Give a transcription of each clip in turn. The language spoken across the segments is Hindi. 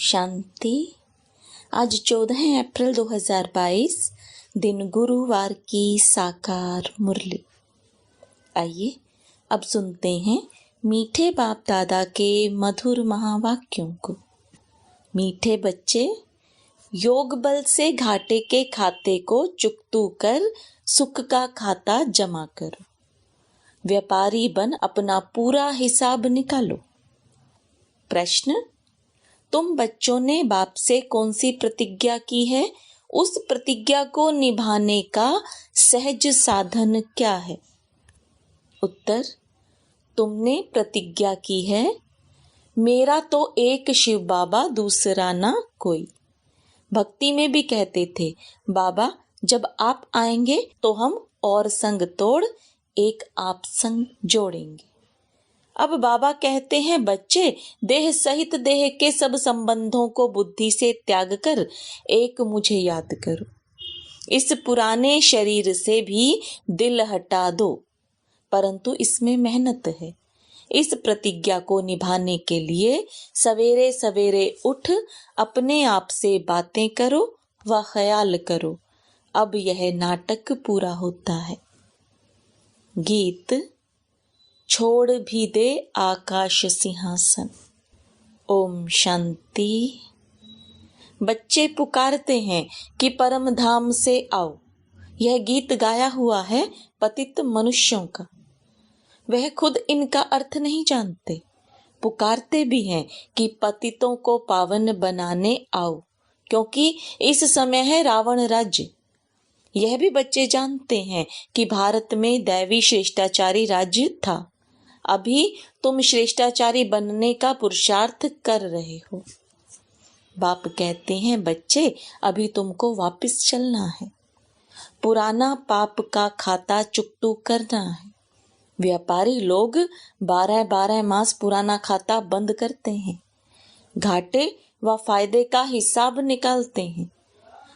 शांति। आज 14 अप्रैल 2022 दिन गुरुवार की साकार मुरली। आइए अब सुनते हैं मीठे बाप दादा के मधुर महावाक्यों को। मीठे बच्चे, योग बल से घाटे के खाते को चुकतू कर सुख का खाता जमा करो। व्यापारी बन अपना पूरा हिसाब निकालो। प्रश्न: तुम बच्चों ने बाप से कौन सी प्रतिज्ञा की है? उस प्रतिज्ञा को निभाने का सहज साधन क्या है? उत्तर: तुमने प्रतिज्ञा की है, मेरा तो एक शिव बाबा, दूसरा ना कोई। भक्ति में भी कहते थे, बाबा जब आप आएंगे तो हम और संग तोड़ एक आप संग जोड़ेंगे। अब बाबा कहते हैं, बच्चे देह सहित देह के सब संबंधों को बुद्धि से त्याग कर एक मुझे याद करो। इस पुराने शरीर से भी दिल हटा दो, परंतु इसमें मेहनत है। इस प्रतिज्ञा को निभाने के लिए सवेरे सवेरे उठ अपने आप से बातें करो व ख्याल करो। अब यह नाटक पूरा होता है। गीत: छोड़ भी दे आकाश सिंहासन। ओम शांति। बच्चे पुकारते हैं कि परम धाम से आओ। यह गीत गाया हुआ है पतित मनुष्यों का। वह खुद इनका अर्थ नहीं जानते, पुकारते भी हैं कि पतितों को पावन बनाने आओ, क्योंकि इस समय है रावण राज्य। यह भी बच्चे जानते हैं कि भारत में दैवी श्रेष्ठाचारी राज्य था। अभी तुम श्रेष्ठाचारी बनने का पुरुषार्थ कर रहे हो। बाप कहते हैं, बच्चे अभी तुमको वापस चलना है। पुराना पाप का खाता चुकतू करना है। व्यापारी लोग 12-12 मास पुराना खाता बंद करते हैं, घाटे व फायदे का हिसाब निकालते हैं।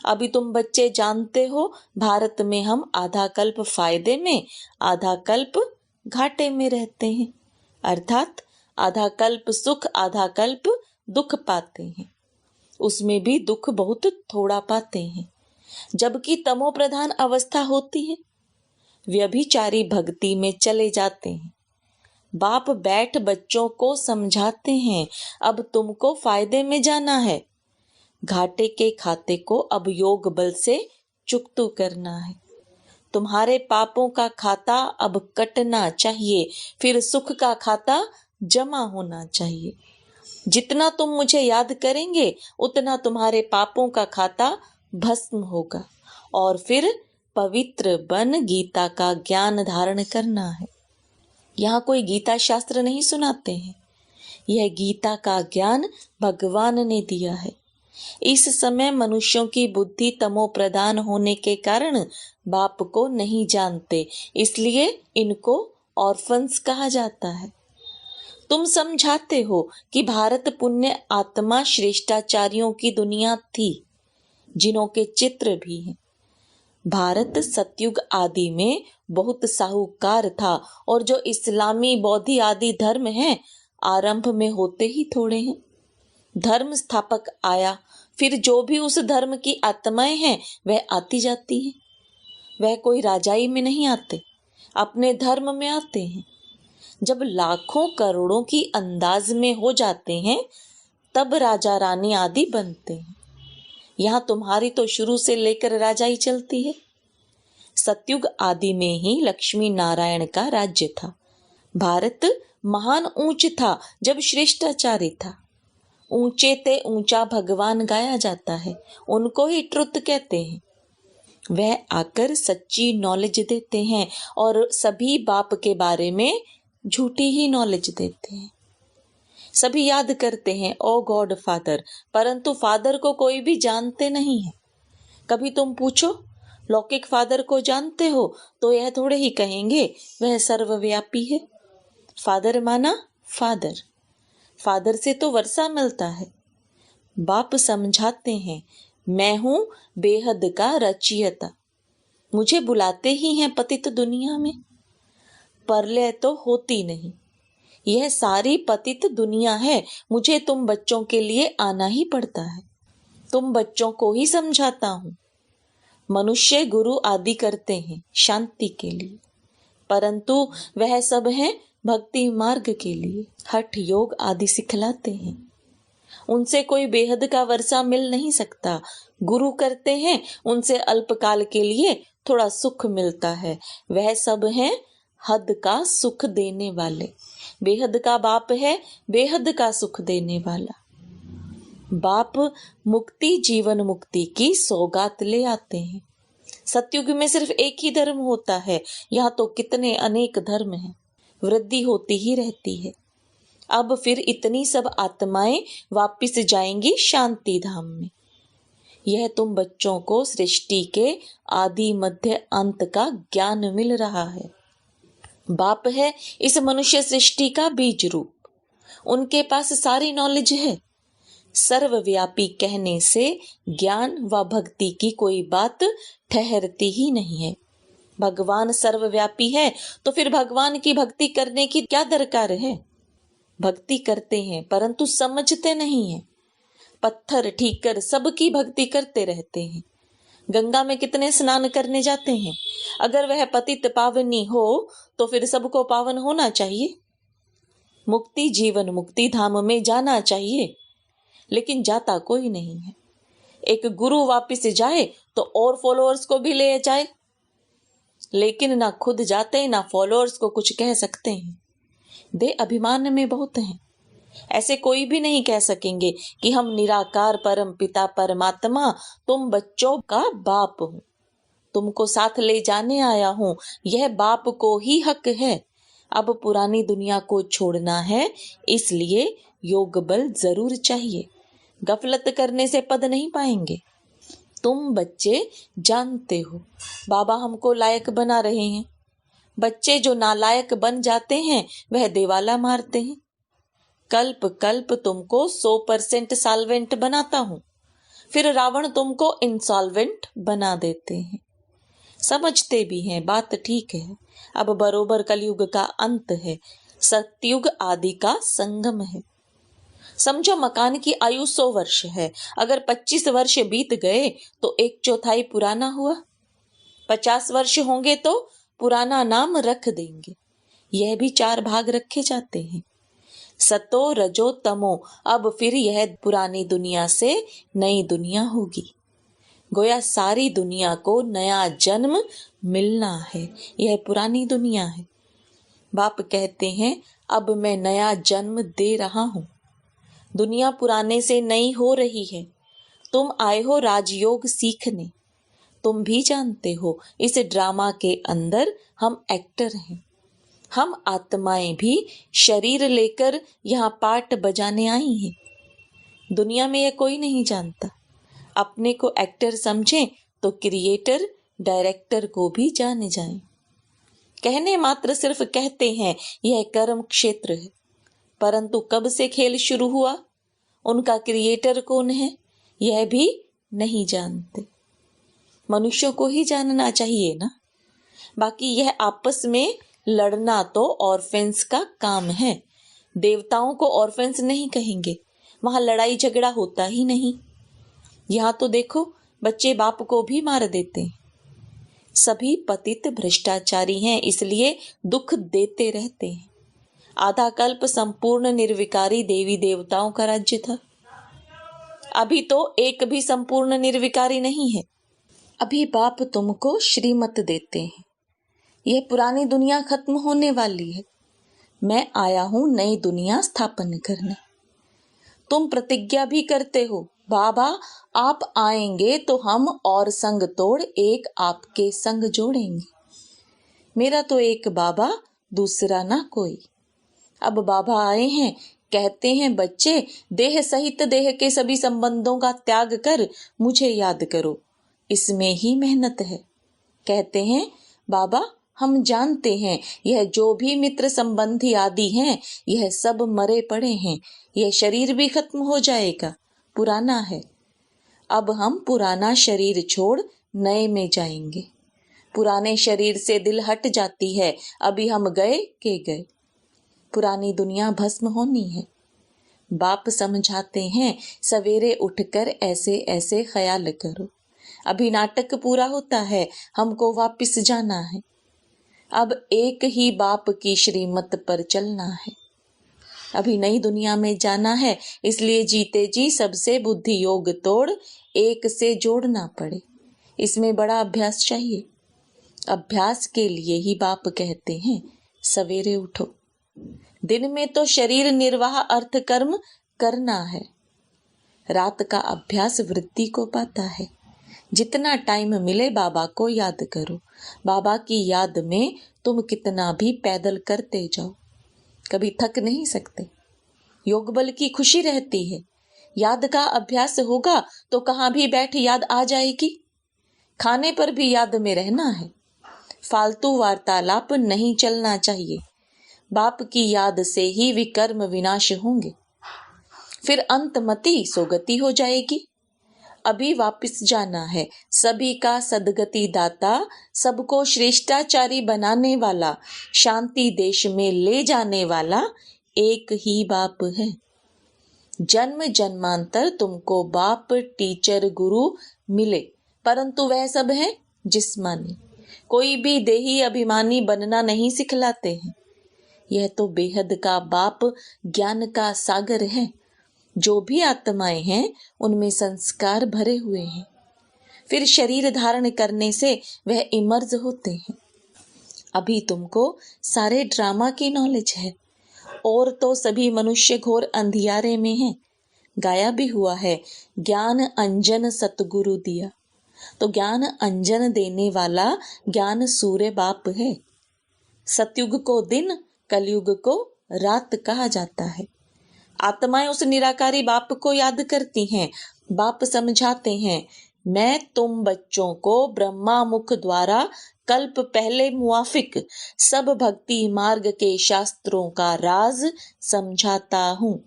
अभी तुम बच्चे जानते हो, भारत में हम आधा कल्प फायदे में, आधा कल्प घाटे में रहते हैं। अर्थात आधा कल्प सुख, आधा कल्प दुख पाते हैं। उसमें भी दुख बहुत थोड़ा पाते हैं। जबकि तमो प्रधान अवस्था होती है, व्यभिचारी भक्ति में चले जाते हैं। बाप बैठ बच्चों को समझाते हैं, अब तुमको फायदे में जाना है। घाटे के खाते को अब योग बल से चुकतू करना है। तुम्हारे पापों का खाता अब कटना चाहिए, फिर सुख का खाता जमा होना चाहिए। जितना तुम मुझे याद करेंगे उतना तुम्हारे पापों का खाता भस्म होगा और फिर पवित्र बन गीता का ज्ञान धारण करना है। यहाँ कोई गीता शास्त्र नहीं सुनाते हैं, यह गीता का ज्ञान भगवान ने दिया है। इस समय मनुष्यों की बुद्धि तमो प्रधान होने के कारण बाप को नहीं जानते, इसलिए इनको ऑर्फन्स कहा जाता है। तुम समझाते हो कि भारत पुण्य आत्मा श्रेष्ठाचार्यों की दुनिया थी, जिनों के चित्र भी हैं। भारत सतयुग आदि में बहुत साहूकार था और जो इस्लामी बौद्धी आदि धर्म हैं, आरंभ में होते ही थोड़े हैं। धर्म स्थापक आया, फिर जो भी उस धर्म की आत्माएं हैं वह आती जाती हैं। वह कोई राजाई में नहीं आते, अपने धर्म में आते हैं। जब लाखों करोड़ों की अंदाज में हो जाते हैं तब राजा रानी आदि बनते हैं। यहाँ तुम्हारी तो शुरू से लेकर राजाई चलती है। सतयुग आदि में ही लक्ष्मी नारायण का राज्य था। भारत महान ऊंच था जब श्रेष्ठाचारी था। ऊंचे ते ऊंचा भगवान गाया जाता है, उनको ही ट्रुथ कहते हैं। वह आकर सच्ची नॉलेज देते हैं और सभी बाप के बारे में झूठी ही नॉलेज देते हैं। सभी याद करते हैं ओ गॉड फादर, परंतु फादर को कोई भी जानते नहीं है। कभी तुम पूछो लौकिक फादर को जानते हो तो यह थोड़े ही कहेंगे वह सर्वव्यापी है। फादर माना फादर, फादर से तो वर्षा मिलता है। बाप समझाते हैं, मैं हूं बेहद का रचयिता, मुझे बुलाते ही हैं पतित दुनिया में। प्रलय तो होती नहीं, यह सारी पतित दुनिया है, मुझे तुम बच्चों के लिए आना ही पड़ता है। तुम बच्चों को ही समझाता हूँ। मनुष्य गुरु आदि करते हैं शांति के लिए, परंतु वह सब है भक्ति मार्ग के लिए। हठ योग आदि सिखलाते हैं, उनसे कोई बेहद का वर्षा मिल नहीं सकता। गुरु करते हैं, उनसे अल्पकाल के लिए थोड़ा सुख मिलता है। वह सब है हद का सुख देने वाले। बेहद का बाप है, बेहद का सुख देने वाला। बाप मुक्ति जीवन मुक्ति की सौगात ले आते हैं। सतयुग में सिर्फ एक ही धर्म होता है, यहाँ तो कितने अनेक धर्म हैं। वृद्धि होती ही रहती है। अब फिर इतनी सब आत्माएं वापिस जाएंगी शांति धाम में। यह तुम बच्चों को सृष्टि के आदि मध्य अंत का ज्ञान मिल रहा है। बाप है इस मनुष्य सृष्टि का बीज रूप, उनके पास सारी नॉलेज है। सर्वव्यापी कहने से ज्ञान व भक्ति की कोई बात ठहरती ही नहीं है। भगवान सर्वव्यापी है तो फिर भगवान की भक्ति करने की क्या दरकार है। भक्ति करते हैं परंतु समझते नहीं हैं। पत्थर ठीकर सबकी भक्ति करते रहते हैं। गंगा में कितने स्नान करने जाते हैं। अगर वह पतित पावनी हो तो फिर सबको पावन होना चाहिए। मुक्ति जीवन मुक्ति धाम में जाना चाहिए, लेकिन जाता कोई नहीं है। एक गुरु वापिस जाए तो और फॉलोअर्स को भी ले जाए, लेकिन ना खुद जाते ना फॉलोअर्स को कुछ कह सकते हैं। दे अभिमान में बहुत हैं। ऐसे कोई भी नहीं कह सकेंगे कि हम निराकार परम पिता परमात्मा तुम बच्चों का बाप हूं, तुमको साथ ले जाने आया हूं। यह बाप को ही हक है। अब पुरानी दुनिया को छोड़ना है, इसलिए योग बल जरूर चाहिए। गफलत करने से पद नहीं पाएंगे। तुम बच्चे जानते हो बाबा हमको लायक बना रहे हैं। बच्चे जो नालायक बन जाते हैं वह देवाला मारते हैं। कल्प कल्प तुमको 100% सॉल्वेंट बनाता हूं, फिर रावण तुमको इंसॉल्वेंट बना देते हैं। समझते भी हैं, बात ठीक है। अब बरोबर कलयुग का अंत है, सतयुग आदि का संगम है। समझो मकान की आयु 100 वर्ष है। अगर 25 वर्ष बीत गए तो 1/4 पुराना हुआ। 50 वर्ष होंगे तो पुराना नाम रख देंगे। यह भी 4 भाग रखे जाते हैं, सतो रजो तमो। अब फिर यह पुरानी दुनिया से नई दुनिया होगी। गोया सारी दुनिया को नया जन्म मिलना है। यह पुरानी दुनिया है। बाप कहते हैं अब मैं नया जन्म दे रहा हूं। दुनिया पुराने से नई हो रही है। तुम आए हो राजयोग सीखने। तुम भी जानते हो इस ड्रामा के अंदर हम एक्टर हैं। हम आत्माएं भी शरीर लेकर यहाँ पार्ट बजाने आई हैं। दुनिया में यह कोई नहीं जानता। अपने को एक्टर समझें तो क्रिएटर डायरेक्टर को भी जाने जाएं। कहने मात्र सिर्फ कहते हैं यह कर्म क्षेत्र है, परंतु कब से खेल शुरू हुआ, उनका क्रिएटर कौन है, यह भी नहीं जानते। मनुष्यों को ही जानना चाहिए ना। बाकी यह आपस में लड़ना तो ऑर्फेंस का काम है। देवताओं को ऑर्फेंस नहीं कहेंगे, वहां लड़ाई झगड़ा होता ही नहीं। यहाँ तो देखो बच्चे बाप को भी मार देते हैं। सभी पतित भ्रष्टाचारी हैं, इसलिए दुख देते रहते हैं। आधा कल्प संपूर्ण निर्विकारी देवी देवताओं का राज्य था। अभी तो एक भी संपूर्ण निर्विकारी नहीं है। अभी बाप तुमको श्रीमत देते हैं। यह पुरानी दुनिया खत्म होने वाली है। मैं आया हूं नई दुनिया स्थापन करने। तुम प्रतिज्ञा भी करते हो, बाबा आप आएंगे तो हम और संग तोड़ एक आपके संग जोड़ेंगे। मेरा तो एक बाबा, दूसरा ना कोई। अब बाबा आए हैं, कहते हैं बच्चे देह सहित देह के सभी संबंधों का त्याग कर मुझे याद करो, इसमें ही मेहनत है। कहते हैं बाबा हम जानते हैं यह जो भी मित्र संबंधी आदि हैं यह सब मरे पड़े हैं। यह शरीर भी खत्म हो जाएगा, पुराना है। अब हम पुराना शरीर छोड़ नए में जाएंगे। पुराने शरीर से दिल हट जाती है, अभी हम गए के गए। पुरानी दुनिया भस्म होनी है। बाप समझाते हैं सवेरे उठकर ऐसे ऐसे ख्याल करो, अभी नाटक पूरा होता है, हमको वापिस जाना है। अब एक ही बाप की श्रीमत पर चलना है। अभी नई दुनिया में जाना है, इसलिए जीते जी सबसे बुद्धि योग तोड़ एक से जोड़ना पड़े। इसमें बड़ा अभ्यास चाहिए। अभ्यास के लिए ही बाप कहते हैं सवेरे उठो। दिन में तो शरीर निर्वाह अर्थ कर्म करना है, रात का अभ्यास वृत्ति को पाता है। जितना टाइम मिले बाबा को याद करो। बाबा की याद में तुम कितना भी पैदल करते जाओ, कभी थक नहीं सकते। योग बल की खुशी रहती है। याद का अभ्यास होगा तो कहाँ भी बैठ याद आ जाएगी। खाने पर भी याद में रहना है। फालतू वार्तालाप नहीं चलना चाहिए। बाप की याद से ही विकर्म विनाश होंगे, फिर अंतमति सोगति हो जाएगी। अभी वापिस जाना है। सभी का सदगति दाता, सबको श्रेष्ठाचारी बनाने वाला, शांति देश में ले जाने वाला एक ही बाप है। जन्म जन्मांतर तुमको बाप टीचर गुरु मिले, परंतु वह सब है जिस्मानी। कोई भी देही अभिमानी बनना नहीं सिखलाते हैं। यह तो बेहद का बाप ज्ञान का सागर है। जो भी आत्माएं हैं उनमें संस्कार भरे हुए हैं। फिर शरीर धारण करने से वह इमर्ज होते हैं। अभी तुमको सारे ड्रामा की नॉलेज है, और तो सभी मनुष्य घोर अंधियारे में हैं। गाया भी हुआ है, ज्ञान अंजन सतगुरु दिया। तो ज्ञान अंजन देने वाला ज्ञान सूर्य बाप है। सतयुग को दिन, कलयुग को रात कहा जाता है। आत्माएं उस निराकारी बाप को याद करती हैं। बाप समझाते हैं, मैं तुम बच्चों को ब्रह्मा मुख द्वारा कल्प पहले मुआफिक सब भक्ति मार्ग के शास्त्रों का राज समझाता हूँ।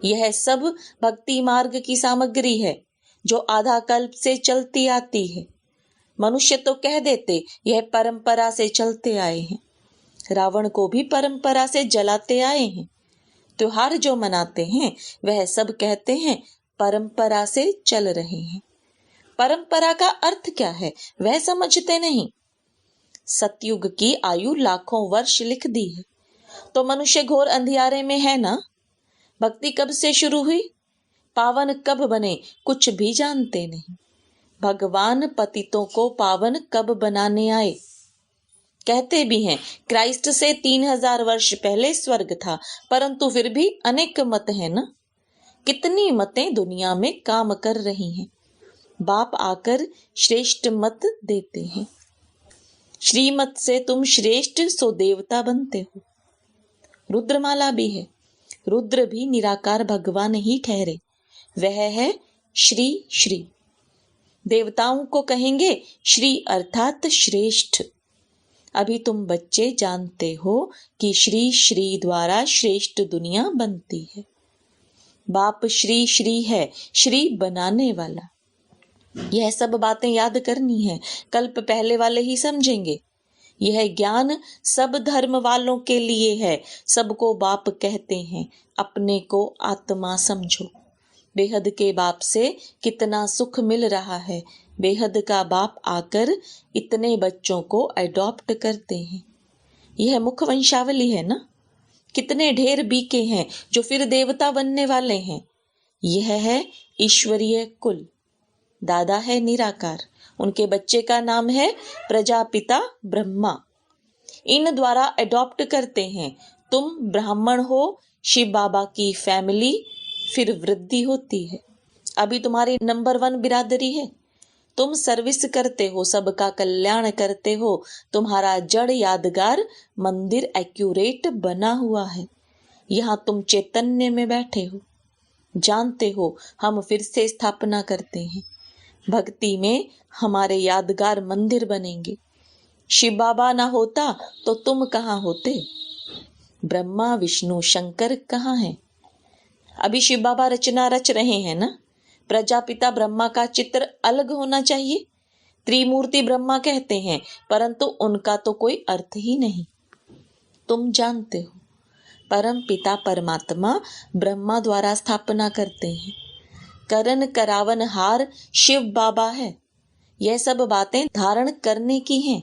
यह सब भक्ति मार्ग की सामग्री है जो आधा कल्प से चलती आती है। मनुष्य तो कह देते यह परंपरा से चलते आए हैं। रावण को भी परंपरा से जलाते आए हैं। त्योहार जो मनाते हैं वह सब कहते हैं परंपरा से चल रहे हैं। परंपरा का अर्थ क्या है वह समझते नहीं। सतयुग की आयु लाखों वर्ष लिख दी है, तो मनुष्य घोर अंधियारे में है ना। भक्ति कब से शुरू हुई, पावन कब बने, कुछ भी जानते नहीं। भगवान पतितों को पावन कब बनाने आए। कहते भी हैं क्राइस्ट से 3000 वर्ष पहले स्वर्ग था, परंतु फिर भी अनेक मत हैं ना। कितनी मतें दुनिया में काम कर रही हैं। बाप आकर श्रेष्ठ मत देते हैं। श्रीमत से तुम श्रेष्ठ सो देवता बनते हो। रुद्रमाला भी है। रुद्र भी निराकार भगवान ही ठहरे, वह है श्री श्री। देवताओं को कहेंगे श्री अर्थात श्रेष्ठ। अभी तुम बच्चे जानते हो कि श्री श्री द्वारा श्रेष्ठ दुनिया बनती है। बाप श्री श्री है, श्री बनाने वाला। यह सब बातें याद करनी है, कल्प पहले वाले ही समझेंगे। यह ज्ञान सब धर्म वालों के लिए है। सबको बाप कहते हैं, अपने को आत्मा समझो। बेहद के बाप से कितना सुख मिल रहा है। बेहद का बाप आकर इतने बच्चों को अडॉप्ट करते हैं। यह मुख वंशावली है ना। कितने ढेर बीके हैं जो फिर देवता बनने वाले हैं। यह है ईश्वरीय कुल। दादा है निराकार, उनके बच्चे का नाम है प्रजापिता ब्रह्मा। इन द्वारा अडॉप्ट करते हैं। तुम ब्राह्मण हो, शिव बाबा की फैमिली, फिर वृद्धि होती है। अभी तुम्हारी नंबर 1 बिरादरी है। तुम सर्विस करते हो, सबका कल्याण करते हो। तुम्हारा जड़ यादगार मंदिर एक्यूरेट बना हुआ है। यहाँ तुम चैतन्य में बैठे हो। जानते हो हम फिर से स्थापना करते हैं। भक्ति में हमारे यादगार मंदिर बनेंगे। शिव बाबा ना होता तो तुम कहाँ होते। ब्रह्मा विष्णु शंकर कहाँ हैं। अभी शिव बाबा रचना रच रहे हैं ना। प्रजापिता ब्रह्मा का चित्र अलग होना चाहिए। त्रिमूर्ति ब्रह्मा कहते हैं, परंतु उनका तो कोई अर्थ ही नहीं। तुम जानते हो परम पिता परमात्मा ब्रह्मा द्वारा स्थापना करते हैं। करण करावन हार शिव बाबा है। यह सब बातें धारण करने की हैं।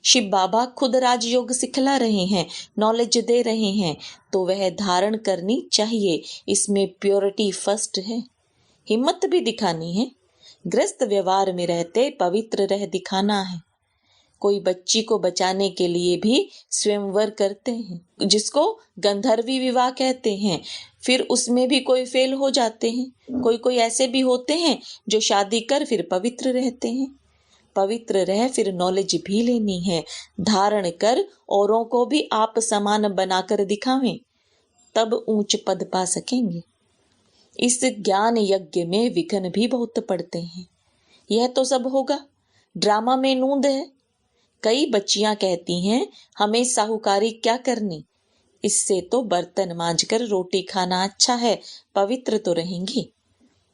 शिव बाबा खुद राजयोग सिखला रहे हैं, नॉलेज दे रहे हैं, तो वह धारण करनी चाहिए। इसमें प्योरिटी फर्स्ट है। हिम्मत भी दिखानी है। ग्रस्त व्यवहार में रहते पवित्र रह दिखाना है। कोई बच्ची को बचाने के लिए भी स्वयंवर करते हैं, जिसको गंधर्वी विवाह कहते हैं। फिर उसमें भी कोई फेल हो जाते हैं। कोई ऐसे भी होते हैं जो शादी कर फिर पवित्र रहते हैं। पवित्र रह फिर नॉलेज भी लेनी है। धारण कर औरों को भी आप समान बनाकर दिखावें, तब ऊंच पद पा सकेंगे। इस ज्ञान यज्ञ में विघ्न भी बहुत पड़ते हैं। यह तो सब होगा, ड्रामा में नूंद है। कई बच्चियां कहती हैं हमें साहूकारी क्या करनी, इससे तो बर्तन मांजकर रोटी खाना अच्छा है, पवित्र तो रहेंगी।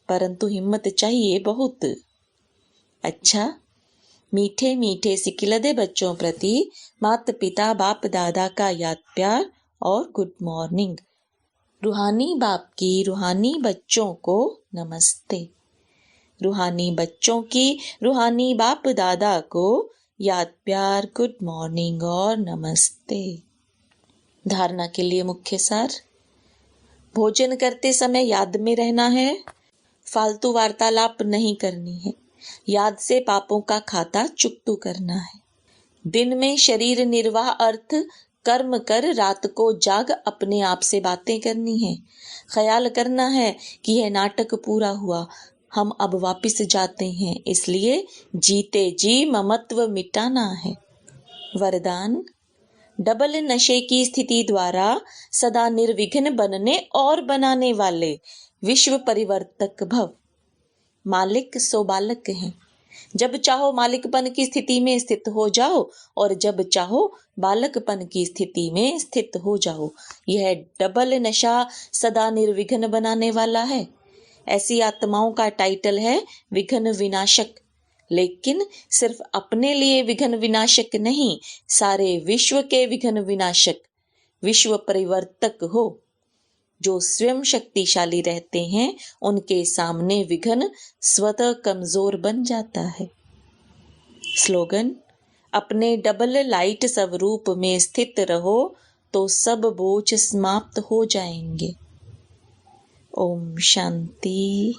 परंतु हिम्मत चाहिए बहुत। अच्छा, मीठे मीठे सिकिलदे बच्चों प्रति माता पिता बाप दादा का याद प्यार और गुड मॉर्निंग। रूहानी बाप की रूहानी बच्चों को नमस्ते। रूहानी बच्चों की रूहानी बाप दादा को याद प्यार, गुड मॉर्निंग और नमस्ते। धारणा के लिए मुख्य सार। भोजन करते समय याद में रहना है। फालतू वार्तालाप नहीं करनी है। याद से पापों का खाता चुकतू करना है। दिन में शरीर निर्वाह अर्थ कर्म कर, रात को जाग अपने आप से बातें करनी है। ख्याल करना है कि यह नाटक पूरा हुआ, हम अब वापिस जाते हैं, इसलिए जीते जी ममत्व मिटाना है। वरदान। डबल नशे की स्थिति द्वारा सदा निर्विघ्न बनने और बनाने वाले विश्व परिवर्तक भव। मालिक सो बालक हैं। जब चाहो मालिकपन की स्थिति में स्थित हो जाओ और जब चाहो बालकपन की स्थिति में स्थित हो जाओ। यह डबल नशा सदा निर्विघ्न बनाने वाला है। ऐसी आत्माओं का टाइटल है विघ्न विनाशक। लेकिन सिर्फ अपने लिए विघ्न विनाशक नहीं, सारे विश्व के विघ्न विनाशक, विश्व परिवर्तक हो। जो स्वयं शक्तिशाली रहते हैं उनके सामने विघ्न स्वतः कमजोर बन जाता है। स्लोगन। अपने डबल लाइट स्वरूप में स्थित रहो तो सब बोझ समाप्त हो जाएंगे। ओम शांति।